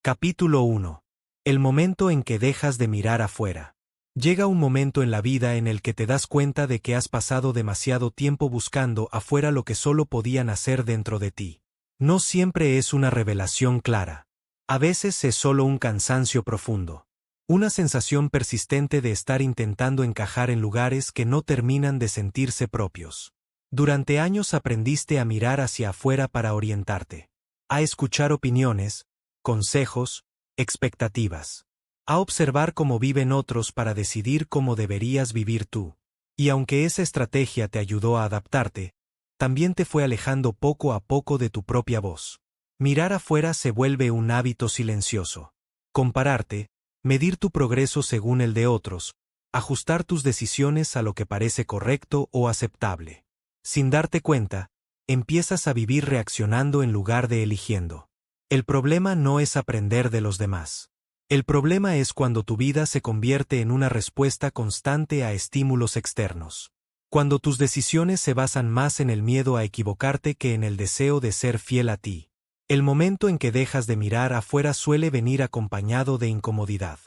Capítulo 1. El momento en que dejas de mirar afuera. Llega un momento en la vida en el que te das cuenta de que has pasado demasiado tiempo buscando afuera lo que solo podían hacer dentro de ti. No siempre es una revelación clara. A veces es solo un cansancio profundo. Una sensación persistente de estar intentando encajar en lugares que no terminan de sentirse propios. Durante años aprendiste a mirar hacia afuera para orientarte. A escuchar opiniones, consejos, expectativas. A observar cómo viven otros para decidir cómo deberías vivir tú. Y aunque esa estrategia te ayudó a adaptarte, también te fue alejando poco a poco de tu propia voz. Mirar afuera se vuelve un hábito silencioso. Compararte, medir tu progreso según el de otros, ajustar tus decisiones a lo que parece correcto o aceptable. Sin darte cuenta, empiezas a vivir reaccionando en lugar de eligiendo. El problema no es aprender de los demás. El problema es cuando tu vida se convierte en una respuesta constante a estímulos externos. Cuando tus decisiones se basan más en el miedo a equivocarte que en el deseo de ser fiel a ti. El momento en que dejas de mirar afuera suele venir acompañado de incomodidad.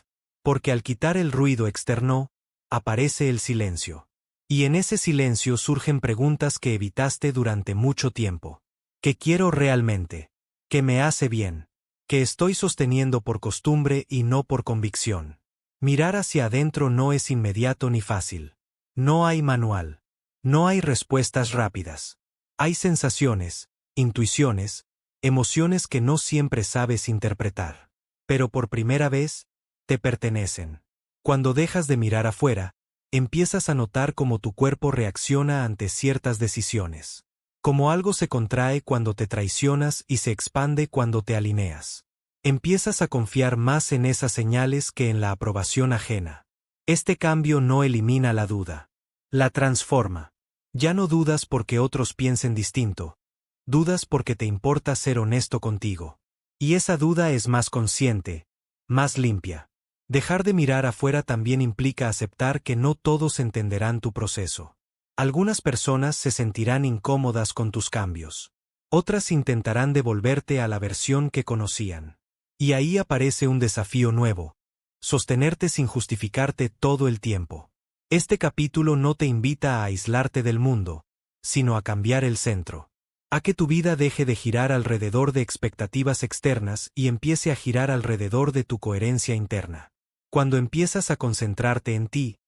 Porque al quitar el ruido externo, aparece el silencio. Y en ese silencio surgen preguntas que evitaste durante mucho tiempo. ¿Qué quiero realmente? ¿Qué me hace bien? ¿Qué estoy sosteniendo por costumbre y no por convicción? Mirar hacia adentro no es inmediato ni fácil. No hay manual. No hay respuestas rápidas. Hay sensaciones, intuiciones, emociones que no siempre sabes interpretar. Pero por primera vez, te pertenecen. Cuando dejas de mirar afuera, empiezas a notar cómo tu cuerpo reacciona ante ciertas decisiones. Como algo se contrae cuando te traicionas y se expande cuando te alineas. Empiezas a confiar más en esas señales que en la aprobación ajena. Este cambio no elimina la duda. La transforma. Ya no dudas porque otros piensen distinto. Dudas porque te importa ser honesto contigo. Y esa duda es más consciente, más limpia. Dejar de mirar afuera también implica aceptar que no todos entenderán tu proceso. Algunas personas se sentirán incómodas con tus cambios. Otras intentarán devolverte a la versión que conocían. Y ahí aparece un desafío nuevo. Sostenerte sin justificarte todo el tiempo. Este capítulo no te invita a aislarte del mundo, sino a cambiar el centro. A que tu vida deje de girar alrededor de expectativas externas y empiece a girar alrededor de tu coherencia interna. Cuando empiezas a concentrarte en ti,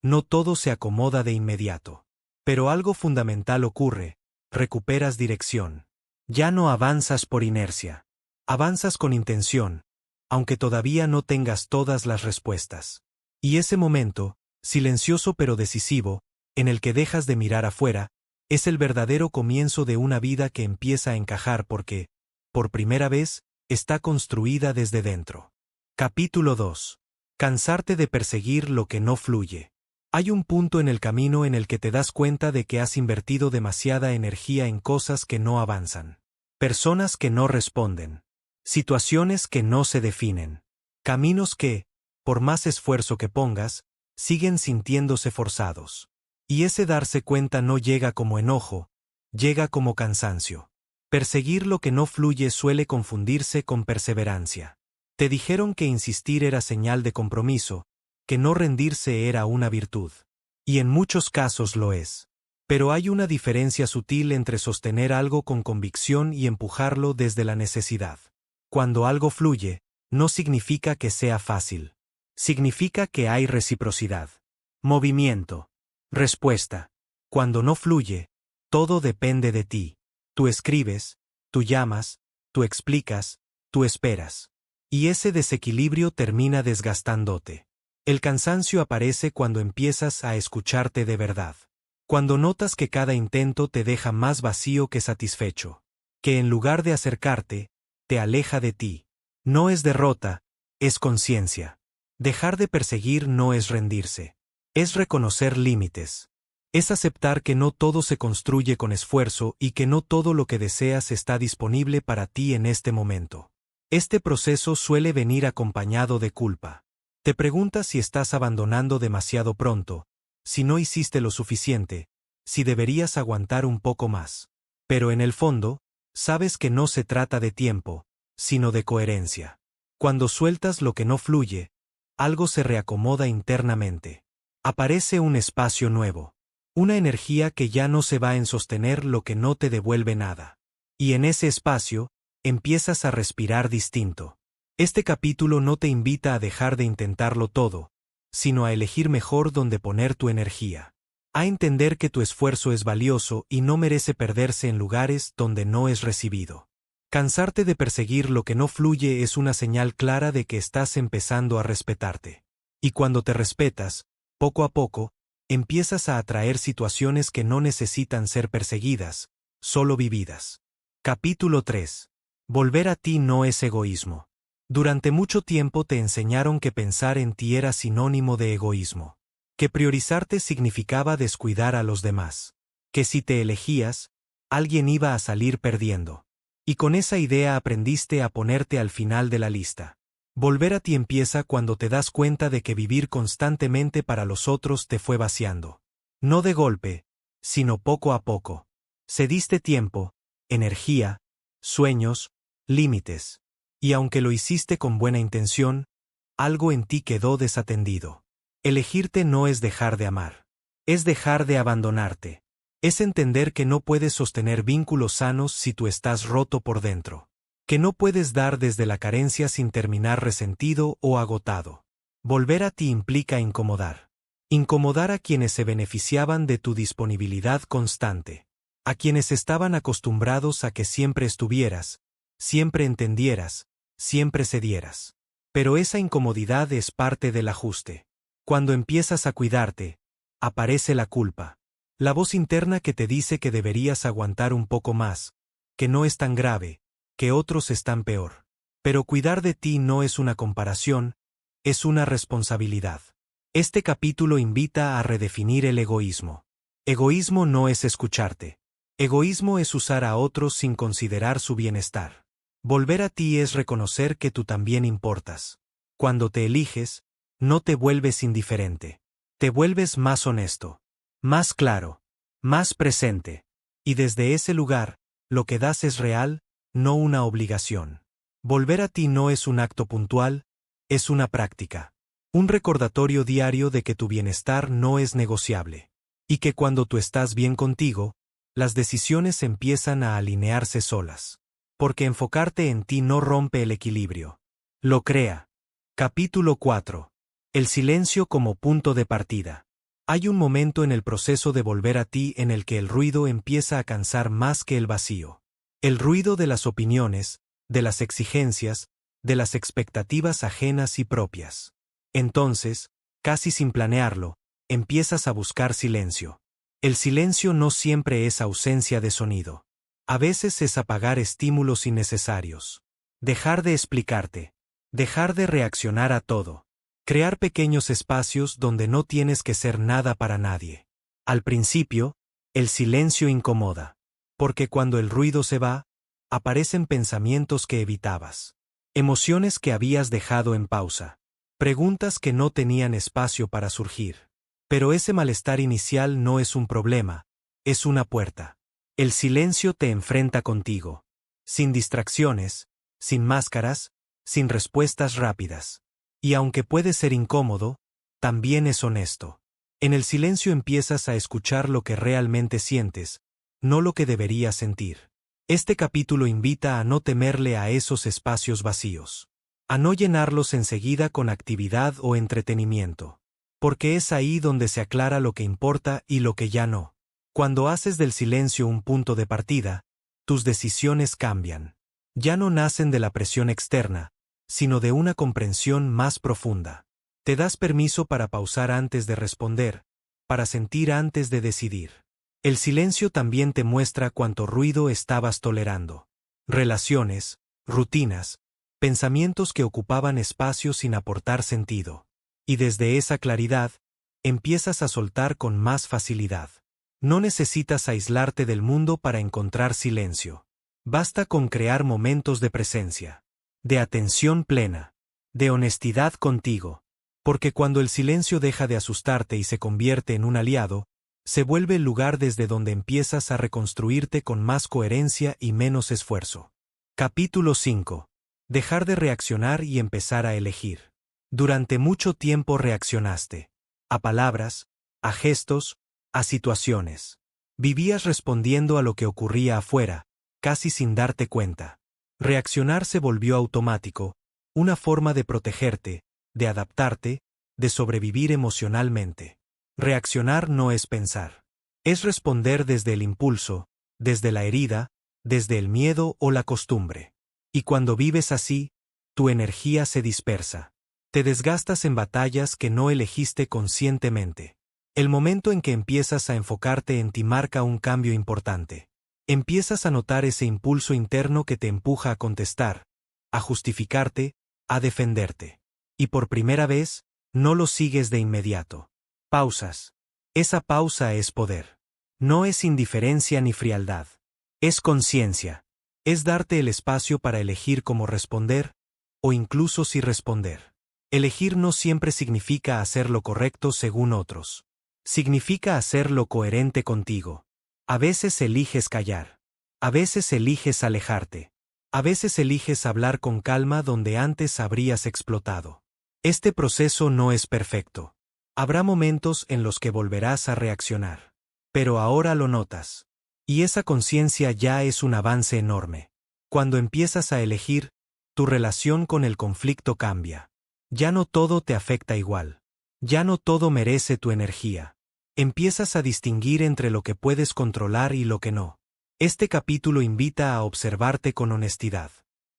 no todo se acomoda de inmediato. Pero algo fundamental ocurre, recuperas dirección. Ya no avanzas por inercia. Avanzas con intención, aunque todavía no tengas todas las respuestas. Y ese momento, silencioso pero decisivo, en el que dejas de mirar afuera, es el verdadero comienzo de una vida que empieza a encajar porque, por primera vez, está construida desde dentro. Capítulo 2. Cansarte de perseguir lo que no fluye. Hay un punto en el camino en el que te das cuenta de que has invertido demasiada energía en cosas que no avanzan. Personas que no responden. Situaciones que no se definen. Caminos que, por más esfuerzo que pongas, siguen sintiéndose forzados. Y ese darse cuenta no llega como enojo, llega como cansancio. Perseguir lo que no fluye suele confundirse con perseverancia. Te dijeron que insistir era señal de compromiso, que no rendirse era una virtud. Y en muchos casos lo es. Pero hay una diferencia sutil entre sostener algo con convicción y empujarlo desde la necesidad. Cuando algo fluye, no significa que sea fácil. Significa que hay reciprocidad. Movimiento. Respuesta. Cuando no fluye, todo depende de ti. Tú escribes, tú llamas, tú explicas, tú esperas. Y ese desequilibrio termina desgastándote. El cansancio aparece cuando empiezas a escucharte de verdad. Cuando notas que cada intento te deja más vacío que satisfecho. Que en lugar de acercarte, te aleja de ti. No es derrota, es conciencia. Dejar de perseguir no es rendirse. Es reconocer límites. Es aceptar que no todo se construye con esfuerzo y que no todo lo que deseas está disponible para ti en este momento. Este proceso suele venir acompañado de culpa. Te preguntas si estás abandonando demasiado pronto, si no hiciste lo suficiente, si deberías aguantar un poco más. Pero en el fondo, sabes que no se trata de tiempo, sino de coherencia. Cuando sueltas lo que no fluye, algo se reacomoda internamente. Aparece un espacio nuevo. Una energía que ya no se va en sostener lo que no te devuelve nada. Y en ese espacio, empiezas a respirar distinto. Este capítulo no te invita a dejar de intentarlo todo, sino a elegir mejor dónde poner tu energía. A entender que tu esfuerzo es valioso y no merece perderse en lugares donde no es recibido. Cansarte de perseguir lo que no fluye es una señal clara de que estás empezando a respetarte. Y cuando te respetas, poco a poco, empiezas a atraer situaciones que no necesitan ser perseguidas, solo vividas. Capítulo 3. Volver a ti no es egoísmo. Durante mucho tiempo te enseñaron que pensar en ti era sinónimo de egoísmo. Que priorizarte significaba descuidar a los demás. Que si te elegías, alguien iba a salir perdiendo. Y con esa idea aprendiste a ponerte al final de la lista. Volver a ti empieza cuando te das cuenta de que vivir constantemente para los otros te fue vaciando. No de golpe, sino poco a poco. Cediste tiempo, energía, sueños, límites. Y aunque lo hiciste con buena intención, algo en ti quedó desatendido. Elegirte no es dejar de amar. Es dejar de abandonarte. Es entender que no puedes sostener vínculos sanos si tú estás roto por dentro. Que no puedes dar desde la carencia sin terminar resentido o agotado. Volver a ti implica incomodar. Incomodar a quienes se beneficiaban de tu disponibilidad constante. A quienes estaban acostumbrados a que siempre estuvieras, siempre entendieras, siempre cedieras. Pero esa incomodidad es parte del ajuste. Cuando empiezas a cuidarte, aparece la culpa. La voz interna que te dice que deberías aguantar un poco más, que no es tan grave, que otros están peor. Pero cuidar de ti no es una comparación, es una responsabilidad. Este capítulo invita a redefinir el egoísmo. Egoísmo no es escucharte. Egoísmo es usar a otros sin considerar su bienestar. Volver a ti es reconocer que tú también importas. Cuando te eliges, no te vuelves indiferente. Te vuelves más honesto, más claro, más presente. Y desde ese lugar, lo que das es real, no una obligación. Volver a ti no es un acto puntual, es una práctica. Un recordatorio diario de que tu bienestar no es negociable. Y que cuando tú estás bien contigo, las decisiones empiezan a alinearse solas. Porque enfocarte en ti no rompe el equilibrio. Lo crea. Capítulo 4. El silencio como punto de partida. Hay un momento en el proceso de volver a ti en el que el ruido empieza a cansar más que el vacío. El ruido de las opiniones, de las exigencias, de las expectativas ajenas y propias. Entonces, casi sin planearlo, empiezas a buscar silencio. El silencio no siempre es ausencia de sonido. A veces es apagar estímulos innecesarios. Dejar de explicarte. Dejar de reaccionar a todo. Crear pequeños espacios donde no tienes que ser nada para nadie. Al principio, el silencio incomoda. Porque cuando el ruido se va, aparecen pensamientos que evitabas. Emociones que habías dejado en pausa. Preguntas que no tenían espacio para surgir. Pero ese malestar inicial no es un problema, es una puerta. El silencio te enfrenta contigo. Sin distracciones, sin máscaras, sin respuestas rápidas. Y aunque puede ser incómodo, también es honesto. En el silencio empiezas a escuchar lo que realmente sientes, no lo que deberías sentir. Este capítulo invita a no temerle a esos espacios vacíos. A no llenarlos enseguida con actividad o entretenimiento. Porque es ahí donde se aclara lo que importa y lo que ya no. Cuando haces del silencio un punto de partida, tus decisiones cambian. Ya no nacen de la presión externa, sino de una comprensión más profunda. Te das permiso para pausar antes de responder, para sentir antes de decidir. El silencio también te muestra cuánto ruido estabas tolerando. Relaciones, rutinas, pensamientos que ocupaban espacio sin aportar sentido. Y desde esa claridad, empiezas a soltar con más facilidad. No necesitas aislarte del mundo para encontrar silencio. Basta con crear momentos de presencia, de atención plena, de honestidad contigo. Porque cuando el silencio deja de asustarte y se convierte en un aliado, se vuelve el lugar desde donde empiezas a reconstruirte con más coherencia y menos esfuerzo. Capítulo 5. Dejar de reaccionar y empezar a elegir. Durante mucho tiempo reaccionaste. A palabras, a gestos, a situaciones. Vivías respondiendo a lo que ocurría afuera, casi sin darte cuenta. Reaccionar se volvió automático, una forma de protegerte, de adaptarte, de sobrevivir emocionalmente. Reaccionar no es pensar. Es responder desde el impulso, desde la herida, desde el miedo o la costumbre. Y cuando vives así, tu energía se dispersa. Te desgastas en batallas que no elegiste conscientemente. El momento en que empiezas a enfocarte en ti marca un cambio importante. Empiezas a notar ese impulso interno que te empuja a contestar, a justificarte, a defenderte. Y por primera vez, no lo sigues de inmediato. Pausas. Esa pausa es poder. No es indiferencia ni frialdad. Es conciencia. Es darte el espacio para elegir cómo responder, o incluso si responder. Elegir no siempre significa hacer lo correcto según otros. Significa hacer lo coherente contigo. A veces eliges callar. A veces eliges alejarte. A veces eliges hablar con calma donde antes habrías explotado. Este proceso no es perfecto. Habrá momentos en los que volverás a reaccionar. Pero ahora lo notas. Y esa conciencia ya es un avance enorme. Cuando empiezas a elegir, tu relación con el conflicto cambia. Ya no todo te afecta igual. Ya no todo merece tu energía. Empiezas a distinguir entre lo que puedes controlar y lo que no. Este capítulo invita a observarte con honestidad.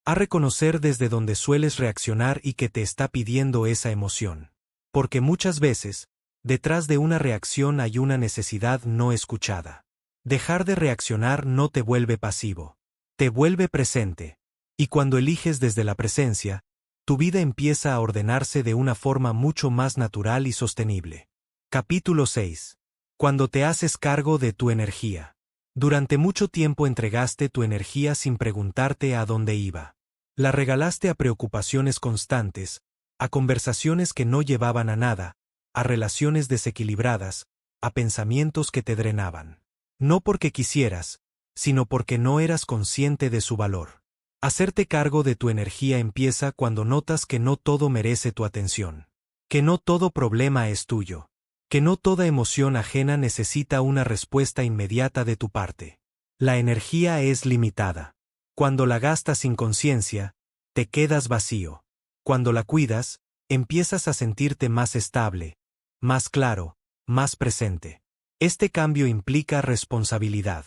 A reconocer desde donde sueles reaccionar y que te está pidiendo esa emoción. Porque muchas veces, detrás de una reacción hay una necesidad no escuchada. Dejar de reaccionar no te vuelve pasivo. Te vuelve presente. Y cuando eliges desde la presencia, tu vida empieza a ordenarse de una forma mucho más natural y sostenible. Capítulo 6. Cuando te haces cargo de tu energía. Durante mucho tiempo entregaste tu energía sin preguntarte a dónde iba. La regalaste a preocupaciones constantes, a conversaciones que no llevaban a nada, a relaciones desequilibradas, a pensamientos que te drenaban. No porque quisieras, sino porque no eras consciente de su valor. Hacerte cargo de tu energía empieza cuando notas que no todo merece tu atención. Que no todo problema es tuyo. Que no toda emoción ajena necesita una respuesta inmediata de tu parte. La energía es limitada. Cuando la gastas sin conciencia, te quedas vacío. Cuando la cuidas, empiezas a sentirte más estable, más claro, más presente. Este cambio implica responsabilidad.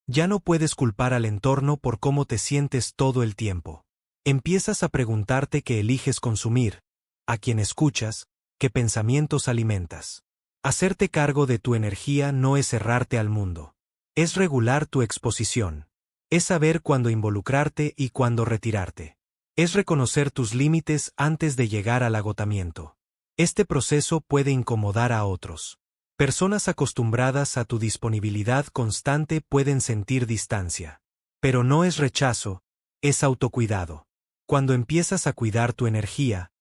Ya no puedes culpar al entorno por cómo te sientes todo el tiempo. Empiezas a preguntarte qué eliges consumir, a quién escuchas, qué pensamientos alimentas. Hacerte cargo de tu energía no es cerrarte al mundo. Es regular tu exposición. Es saber cuándo involucrarte y cuándo retirarte. Es reconocer tus límites antes de llegar al agotamiento. Este proceso puede incomodar a otros. Personas acostumbradas a tu disponibilidad constante pueden sentir distancia. Pero no es rechazo, es autocuidado. Cuando empiezas a cuidar tu energía,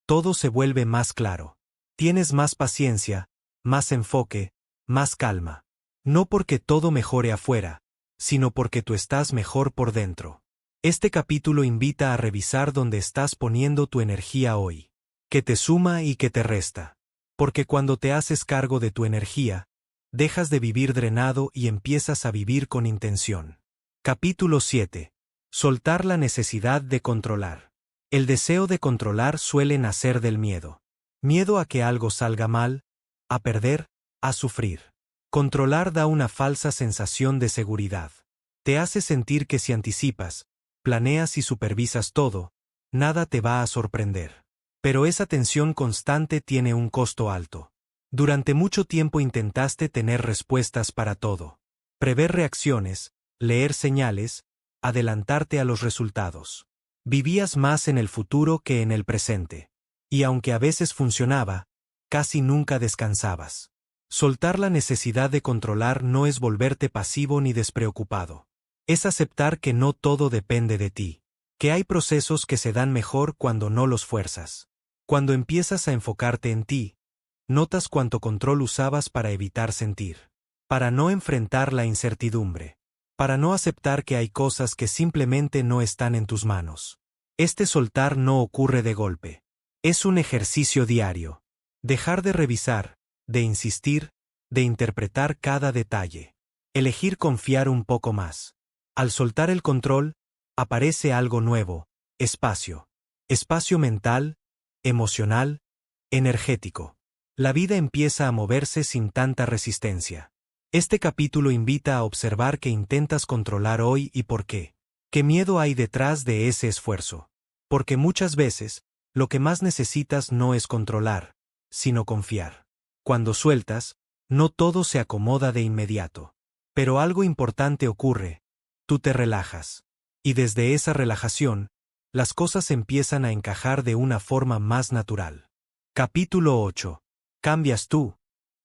todo se vuelve más claro. Tienes más paciencia, más enfoque, más calma. No porque todo mejore afuera, sino porque tú estás mejor por dentro. Este capítulo invita a revisar dónde estás poniendo tu energía hoy. ¿Qué te suma y qué te resta? Porque cuando te haces cargo de tu energía, dejas de vivir drenado y empiezas a vivir con intención. Capítulo 7. Soltar la necesidad de controlar. El deseo de controlar suele nacer del miedo. Miedo a que algo salga mal, a perder, a sufrir. Controlar da una falsa sensación de seguridad. Te hace sentir que si anticipas, planeas y supervisas todo, nada te va a sorprender. Pero esa tensión constante tiene un costo alto. Durante mucho tiempo intentaste tener respuestas para todo. Prever reacciones, leer señales, adelantarte a los resultados. Vivías más en el futuro que en el presente. Y aunque a veces funcionaba, casi nunca descansabas. Soltar la necesidad de controlar no es volverte pasivo ni despreocupado. Es aceptar que no todo depende de ti. Que hay procesos que se dan mejor cuando no los fuerzas. Cuando empiezas a enfocarte en ti, notas cuánto control usabas para evitar sentir. Para no enfrentar la incertidumbre. Para no aceptar que hay cosas que simplemente no están en tus manos. Este soltar no ocurre de golpe. Es un ejercicio diario. Dejar de revisar, de insistir, de interpretar cada detalle. Elegir confiar un poco más. Al soltar el control, aparece algo nuevo: espacio. Espacio mental, emocional, energético. La vida empieza a moverse sin tanta resistencia. Este capítulo invita a observar qué intentas controlar hoy y por qué. ¿Qué miedo hay detrás de ese esfuerzo? Porque muchas veces, lo que más necesitas no es controlar, sino confiar. Cuando sueltas, no todo se acomoda de inmediato. Pero algo importante ocurre: tú te relajas. Y desde esa relajación, las cosas empiezan a encajar de una forma más natural. Capítulo 8. Cambias tú,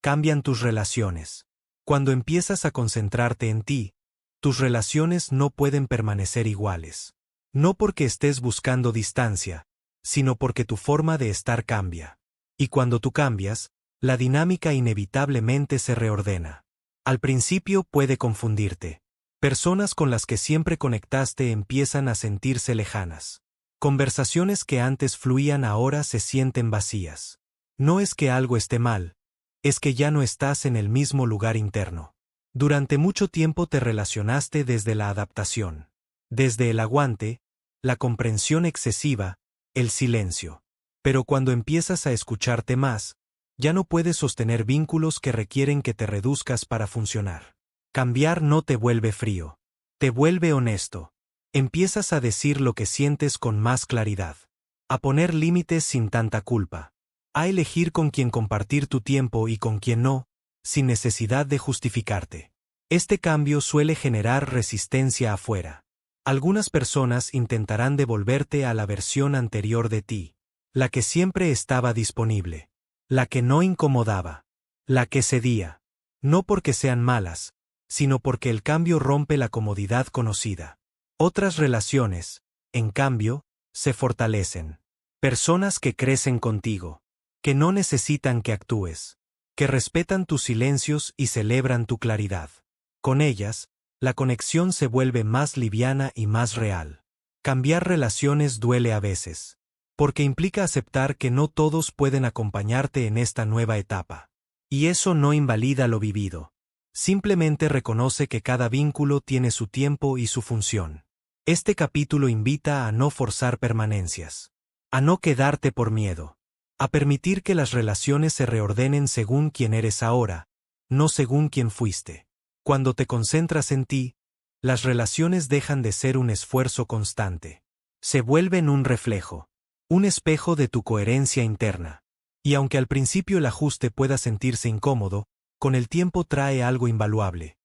cambian tus relaciones. Cuando empiezas a concentrarte en ti, tus relaciones no pueden permanecer iguales. No porque estés buscando distancia, sino porque tu forma de estar cambia. Y cuando tú cambias, la dinámica inevitablemente se reordena. Al principio puede confundirte. Personas con las que siempre conectaste empiezan a sentirse lejanas. Conversaciones que antes fluían ahora se sienten vacías. No es que algo esté mal, es que ya no estás en el mismo lugar interno. Durante mucho tiempo te relacionaste desde la adaptación, desde el aguante, la comprensión excesiva, el silencio. Pero cuando empiezas a escucharte más, ya no puedes sostener vínculos que requieren que te reduzcas para funcionar. Cambiar no te vuelve frío, te vuelve honesto. Empiezas a decir lo que sientes con más claridad, a poner límites sin tanta culpa, a elegir con quién compartir tu tiempo y con quién no, sin necesidad de justificarte. Este cambio suele generar resistencia afuera. Algunas personas intentarán devolverte a la versión anterior de ti, la que siempre estaba disponible, la que no incomodaba, la que cedía. No porque sean malas, sino porque el cambio rompe la comodidad conocida. Otras relaciones, en cambio, se fortalecen. Personas que crecen contigo, que no necesitan que actúes, que respetan tus silencios y celebran tu claridad. Con ellas, la conexión se vuelve más liviana y más real. Cambiar relaciones duele a veces, porque implica aceptar que no todos pueden acompañarte en esta nueva etapa. Y eso no invalida lo vivido. Simplemente reconoce que cada vínculo tiene su tiempo y su función. Este capítulo invita a no forzar permanencias, a no quedarte por miedo, a permitir que las relaciones se reordenen según quién eres ahora, no según quién fuiste. Cuando te concentras en ti, las relaciones dejan de ser un esfuerzo constante. Se vuelven un reflejo, un espejo de tu coherencia interna. Y aunque al principio el ajuste pueda sentirse incómodo, con el tiempo trae algo invaluable.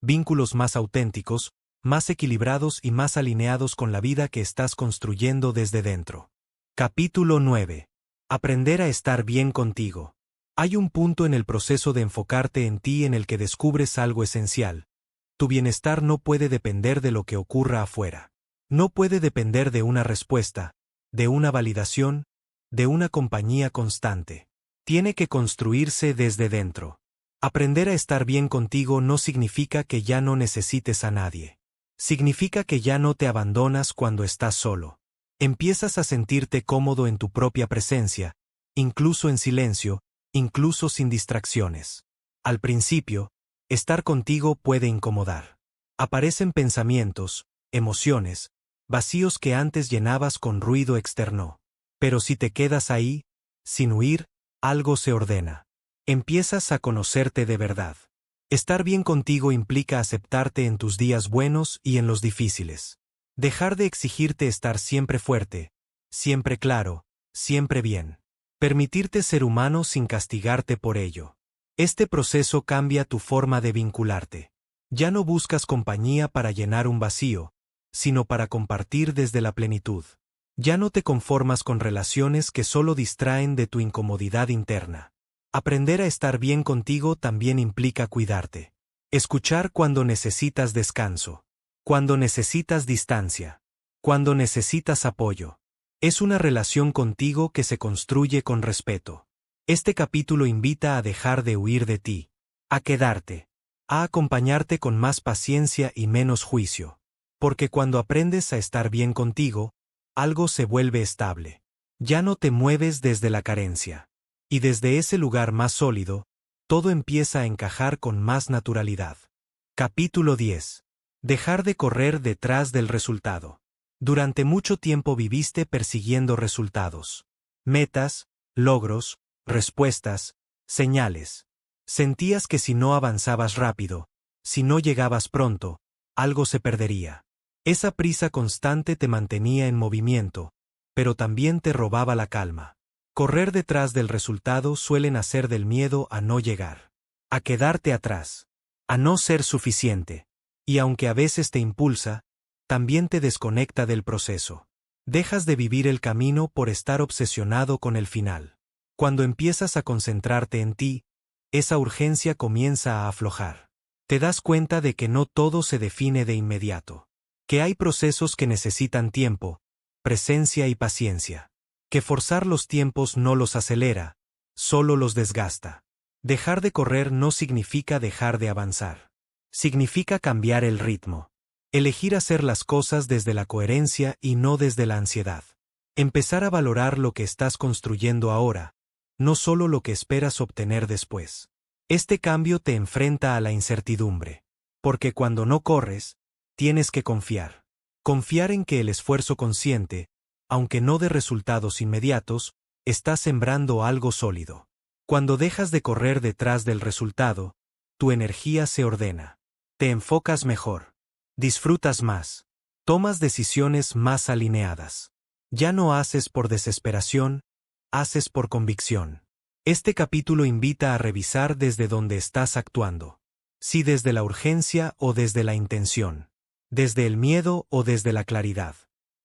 Vínculos más auténticos, más equilibrados y más alineados con la vida que estás construyendo desde dentro. Capítulo 9. Aprender a estar bien contigo. Hay un punto en el proceso de enfocarte en ti en el que descubres algo esencial. Tu bienestar no puede depender de lo que ocurra afuera. No puede depender de una respuesta, de una validación, de una compañía constante. Tiene que construirse desde dentro. Aprender a estar bien contigo no significa que ya no necesites a nadie. Significa que ya no te abandonas cuando estás solo. Empiezas a sentirte cómodo en tu propia presencia, incluso en silencio, incluso sin distracciones. Al principio, estar contigo puede incomodar. Aparecen pensamientos, emociones, vacíos que antes llenabas con ruido externo. Pero si te quedas ahí, sin huir, algo se ordena. Empiezas a conocerte de verdad. Estar bien contigo implica aceptarte en tus días buenos y en los difíciles. Dejar de exigirte estar siempre fuerte, siempre claro, siempre bien. Permitirte ser humano sin castigarte por ello. Este proceso cambia tu forma de vincularte. Ya no buscas compañía para llenar un vacío, sino para compartir desde la plenitud. Ya no te conformas con relaciones que solo distraen de tu incomodidad interna. Aprender a estar bien contigo también implica cuidarte. Escuchar cuando necesitas descanso, cuando necesitas distancia, cuando necesitas apoyo. Es una relación contigo que se construye con respeto. Este capítulo invita a dejar de huir de ti, a quedarte, a acompañarte con más paciencia y menos juicio. Porque cuando aprendes a estar bien contigo, algo se vuelve estable. Ya no te mueves desde la carencia. Y desde ese lugar más sólido, todo empieza a encajar con más naturalidad. Capítulo 10. Dejar de correr detrás del resultado. Durante mucho tiempo viviste persiguiendo resultados. Metas, logros, respuestas, señales. Sentías que si no avanzabas rápido, si no llegabas pronto, algo se perdería. Esa prisa constante te mantenía en movimiento, pero también te robaba la calma. Correr detrás del resultado suele nacer del miedo a no llegar, a quedarte atrás, a no ser suficiente, y aunque a veces te impulsa, también te desconecta del proceso. Dejas de vivir el camino por estar obsesionado con el final. Cuando empiezas a concentrarte en ti, esa urgencia comienza a aflojar. Te das cuenta de que no todo se define de inmediato, que hay procesos que necesitan tiempo, presencia y paciencia, que forzar los tiempos no los acelera, solo los desgasta. Dejar de correr no significa dejar de avanzar. Significa cambiar el ritmo. Elegir hacer las cosas desde la coherencia y no desde la ansiedad. Empezar a valorar lo que estás construyendo ahora, no solo lo que esperas obtener después. Este cambio te enfrenta a la incertidumbre. Porque cuando no corres, tienes que confiar. Confiar en que el esfuerzo consciente, aunque no de resultados inmediatos, está sembrando algo sólido. Cuando dejas de correr detrás del resultado, tu energía se ordena. Te enfocas mejor. Disfrutas más. Tomas decisiones más alineadas. Ya no haces por desesperación, haces por convicción. Este capítulo invita a revisar desde dónde estás actuando. Si desde la urgencia o desde la intención. Desde el miedo o desde la claridad.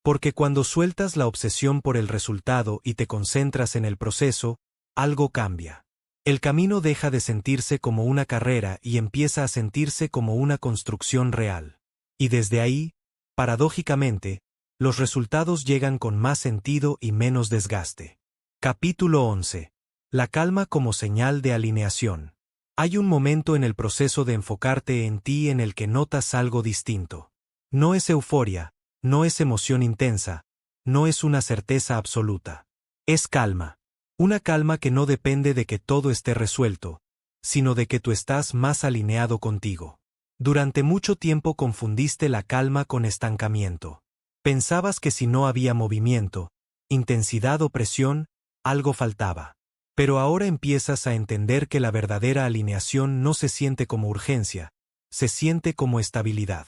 Porque cuando sueltas la obsesión por el resultado y te concentras en el proceso, algo cambia. El camino deja de sentirse como una carrera y empieza a sentirse como una construcción real. Y desde ahí, paradójicamente, los resultados llegan con más sentido y menos desgaste. Capítulo 11. La calma como señal de alineación. Hay un momento en el proceso de enfocarte en ti en el que notas algo distinto. No es euforia, no es emoción intensa, no es una certeza absoluta. Es calma. Una calma que no depende de que todo esté resuelto, sino de que tú estás más alineado contigo. Durante mucho tiempo confundiste la calma con estancamiento. Pensabas que si no había movimiento, intensidad o presión, algo faltaba. Pero ahora empiezas a entender que la verdadera alineación no se siente como urgencia, se siente como estabilidad.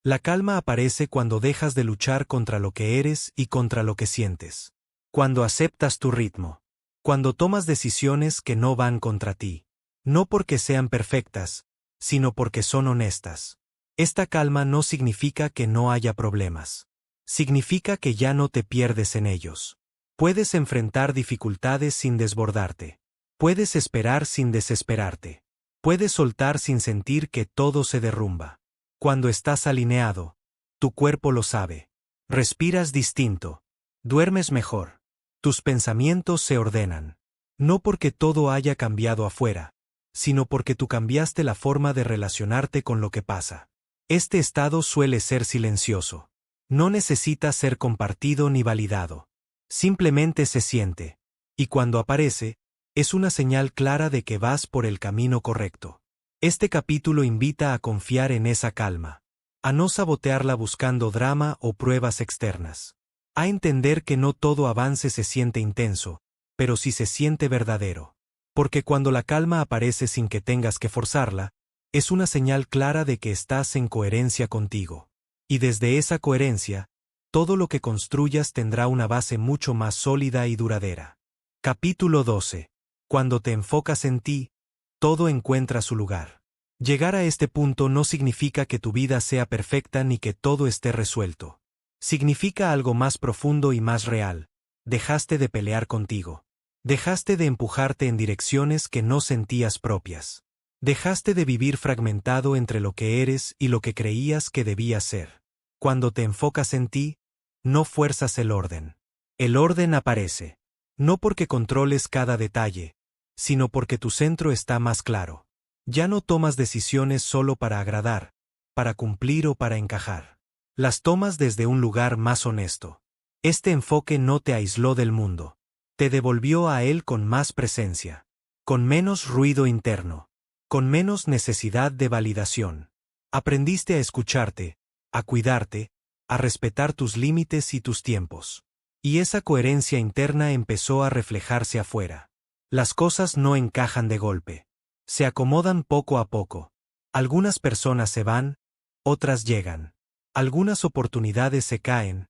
La calma aparece cuando dejas de luchar contra lo que eres y contra lo que sientes. Cuando aceptas tu ritmo. Cuando tomas decisiones que no van contra ti. No porque sean perfectas, sino porque son honestas. Esta calma no significa que no haya problemas. Significa que ya no te pierdes en ellos. Puedes enfrentar dificultades sin desbordarte. Puedes esperar sin desesperarte. Puedes soltar sin sentir que todo se derrumba. Cuando estás alineado, tu cuerpo lo sabe. Respiras distinto. Duermes mejor. Tus pensamientos se ordenan. No porque todo haya cambiado afuera, sino porque tú cambiaste la forma de relacionarte con lo que pasa. Este estado suele ser silencioso. No necesita ser compartido ni validado. Simplemente se siente. Y cuando aparece, es una señal clara de que vas por el camino correcto. Este capítulo invita a confiar en esa calma. A no sabotearla buscando drama o pruebas externas. A entender que no todo avance se siente intenso, pero sí se siente verdadero. Porque cuando la calma aparece sin que tengas que forzarla, es una señal clara de que estás en coherencia contigo. Y desde esa coherencia, todo lo que construyas tendrá una base mucho más sólida y duradera. Capítulo 12. Cuando te enfocas en ti, todo encuentra su lugar. Llegar a este punto no significa que tu vida sea perfecta ni que todo esté resuelto. Significa algo más profundo y más real. Dejaste de pelear contigo. Dejaste de empujarte en direcciones que no sentías propias. Dejaste de vivir fragmentado entre lo que eres y lo que creías que debías ser. Cuando te enfocas en ti, no fuerzas el orden. El orden aparece. No porque controles cada detalle, sino porque tu centro está más claro. Ya no tomas decisiones solo para agradar, para cumplir o para encajar. Las tomas desde un lugar más honesto. Este enfoque no te aisló del mundo. Te devolvió a él con más presencia, con menos ruido interno, con menos necesidad de validación. Aprendiste a escucharte, a cuidarte, a respetar tus límites y tus tiempos. Y esa coherencia interna empezó a reflejarse afuera. Las cosas no encajan de golpe. Se acomodan poco a poco. Algunas personas se van, otras llegan. Algunas oportunidades se caen,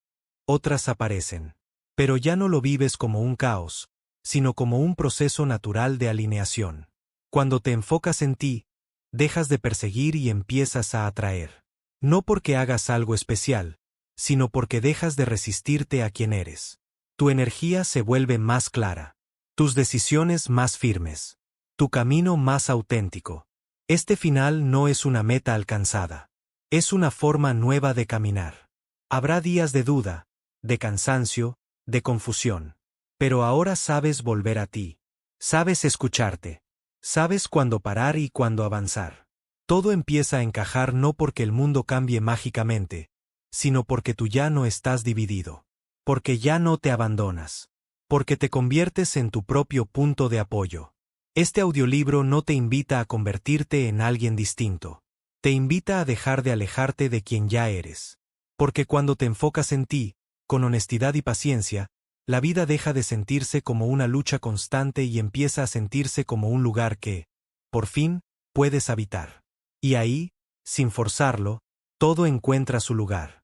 otras aparecen. Pero ya no lo vives como un caos, sino como un proceso natural de alineación. Cuando te enfocas en ti, dejas de perseguir y empiezas a atraer. No porque hagas algo especial, sino porque dejas de resistirte a quien eres. Tu energía se vuelve más clara, tus decisiones más firmes, tu camino más auténtico. Este final no es una meta alcanzada, es una forma nueva de caminar. Habrá días de duda, de cansancio, de confusión. Pero ahora sabes volver a ti. Sabes escucharte. Sabes cuándo parar y cuándo avanzar. Todo empieza a encajar no porque el mundo cambie mágicamente, sino porque tú ya no estás dividido. Porque ya no te abandonas. Porque te conviertes en tu propio punto de apoyo. Este audiolibro no te invita a convertirte en alguien distinto. Te invita a dejar de alejarte de quien ya eres. Porque cuando te enfocas en ti, con honestidad y paciencia, la vida deja de sentirse como una lucha constante y empieza a sentirse como un lugar que, por fin, puedes habitar. Y ahí, sin forzarlo, todo encuentra su lugar.